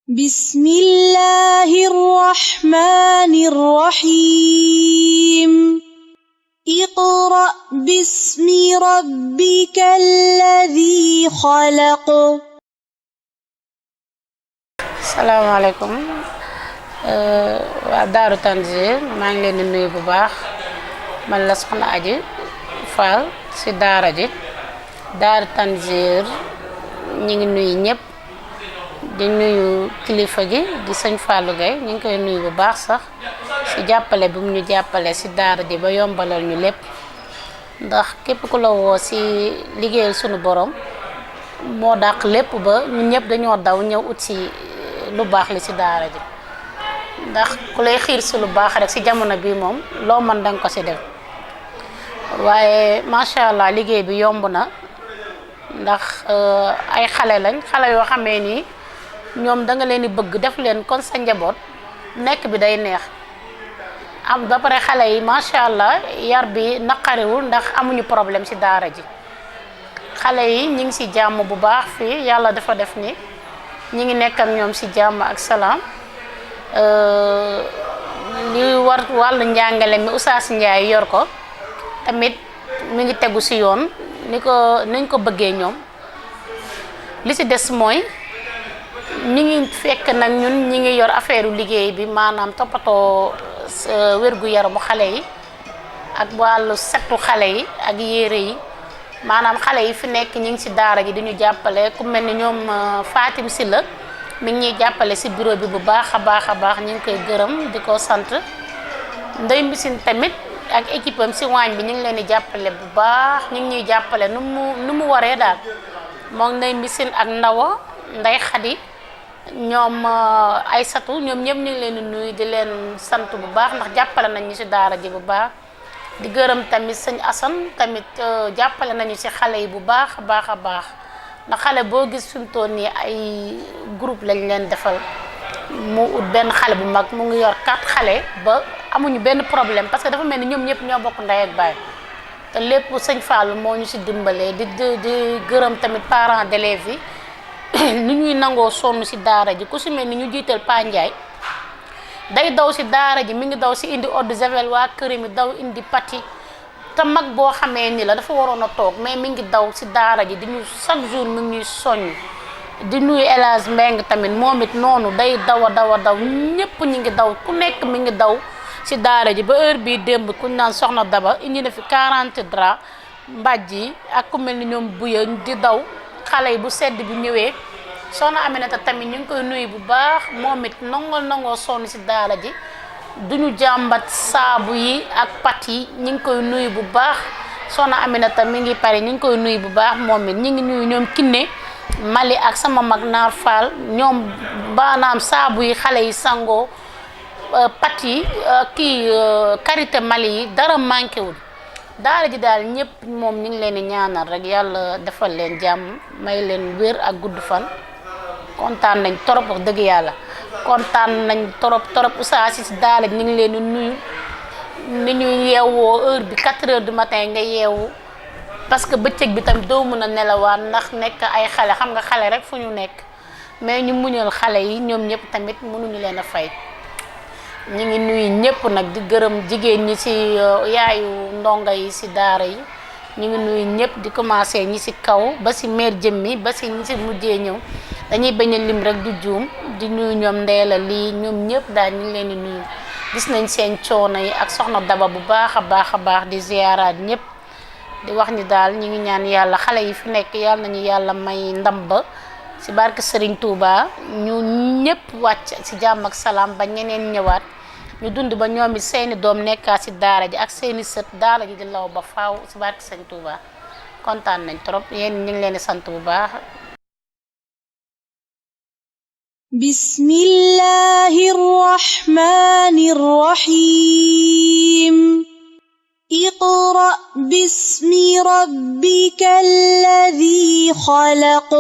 بسم الله الرحمن الرحيم اقرأ باسم ربك الذي خلق. السلام عليكم waa Daaru Tanzil maa ngi leen di nuyu bu baax man la Soxna Aji Fall ci daara ji Daaru Tanzil ñi ngi nuyu ñëpp di nuyu kilifa gi di sëñ Fallou Gueye ñu ngi koy nuyu bu baax sax ci jàppale bi mu ñu jàppale ci daara ji ba yombalal ñu lépp ndax képp ku la woo ci liggéeyal sunu borom moo dàq lépp ba ñun ñëpp dañoo daw ñëw ut ci lu baax li ci daara ji ndax ku lay xiir ci lu baax rek ci jamono bi moom loo mën danga ko ci def waaye macha allah liggéey bi yomb na ndax ay xale lañ xale yoo xamee ni ñoom da nga leen di bëgg def leen kon sa njaboot nekk bi day neex am ba pare xale yi macha allah yar bi naqariwul ndax amuñu problème ci daara ji xale yi ñi ngi ci jàmm bu baax fii yàlla dafa def ni ñi ngi nekk ak ñoom ci jàmm ak salaam li war wàllu njàngale mi Oustaz Ndiaye yor ko tamit mi ngi tegu ci yoon niñ ko bëggee ñoom li ci des mooy ñi ngi fekk nag ñun ñi ngi yor affaire liggéey bi maanaam toppatoo wérgu yaramu xale yi ak wàllu setu xale yi ak yére yi maanaam xale yi fi nekk ñi ngi ci daara ji di ñu jàppale ku mel ni ñoom Fatim Sylla mi ngi ñuy jàppale ci bureau bi bu baax a baax ñu ngi koy gërëm di ko sant Ndey Mbisin tamit ak équipe am ci waañ bi ñu ngi leen di jàppale bu baax ñu ngi ñuy jàppale nu mu waree daal moom Ndey Mbisin ak Ndawa Ndey Xadi ñoom ay satu ñoom ñëpp ñu ngi leen di nuyu di leen sant bu baax ndax jàppale nañu ci daara ji bu baax di gërëm tamit sëñ Assane tamit jàppale nañu ci xale yi bu baax a baax ndax xale boo gis fi mu toll nii ay groupe lañ leen defal mu ut benn xale bu mag mu ngi yor 4 xale ba amuñu benn problème parce que dafa mel ni ñoom ñëpp ñoo bokk ndey ak baay te lépp sëñ Fallou moo ñu ci dimbalee di gërëm tamit parents d'élèves yi ni ñuy nangoo sonn ci daara ji ku ci mel ni ñu jiital Pa Ndiaye day daw ci daara ji mi ngi daw ci indi eau de javel waa kër mi daw indi pati te mag boo xamee ni la dafa waroon a toog mais mi ngi daw ci daara ji di ñu chaque jour mi ngi ñuy soññ di nuyu El Hadj Mbeng tamit moom it noonu day daw a daw ñëpp ñi ngi daw ku nekk mi ngi daw ci daara ji ba heure bii démb kuñ naan soxna Daba indi na fi 40 drap mbàjj yi ak ku mel ni ñoom buya di daw xale yi bu sedd bi ñëwee soxna Aminata tamit ñu ngi koy nuyu bu baax moom it nangoo sonn ci daara ji duñu jàmbat saabu yi ak pat yi ñu ngi koy nuyu bu baax soxna Aminata mi ngi pare ñu ngi koy nuyu bu baax moom it ñu ngi nuyu ñoom Kiné Mali ak sama mag Naar Fall ñoom baanaam saabu yi xale yi sangoo pat yi karité Mali yi dara manqué wul daara ji daal ñëpp moom ñu ngi leen di ñaanal rek yàlla defal leen jàmm may leen wér ak gudd fan kontaan nañ torop wax dëgg yàlla kontaan nañ torop Oustaz ci daara ji ñu ngi leen di nuyu ni ñu yeewoo heure bi 4 heures du matin nga yeewu parce que bëccëg bi tamit doo mën a nelawaan ndax nekk ay xale xam nga xale rek fu ñu nekk mais ñu muñal xale yi ñoom ñëpp tamit mënuñu leen a fay ñu ngi nuyu ñëpp nag di gërëm jigéen ñi ci yaayu ndongo yi ci daara yi ñu ngi nuyu ñëpp di commencer ñi ci kaw ba ci mère jëmmi ba ci ñi ci mujjee ñëw dañuy bañ a lim rek du juum di nuyu ñoom Ndeela lii ñoom ñëpp daal ñu ngi leen di nuyu gis nañ seen coono yi ak soxna Daba bu baax a baax di ziyaaraat ñëpp di wax ni daal ñu ngi ñaan yàlla xale yi fi nekk yàlla nañu yàlla may ndam ba ci barke Serigne Touba ñu ñëpp wàcc ci jàmm ak salaam ba ñeneen ñëwaat ñu dund ba ñoom it seeni doom nekkaat ci daara ji ak seeni sët daara ji di law ba faaw ci barke Serigne Touba kontaan nañ trop yéen ñu ngi leen di sant bu baax. Bismillahir Rahmanir Rahim اقرأ باسم ربك الذي خلق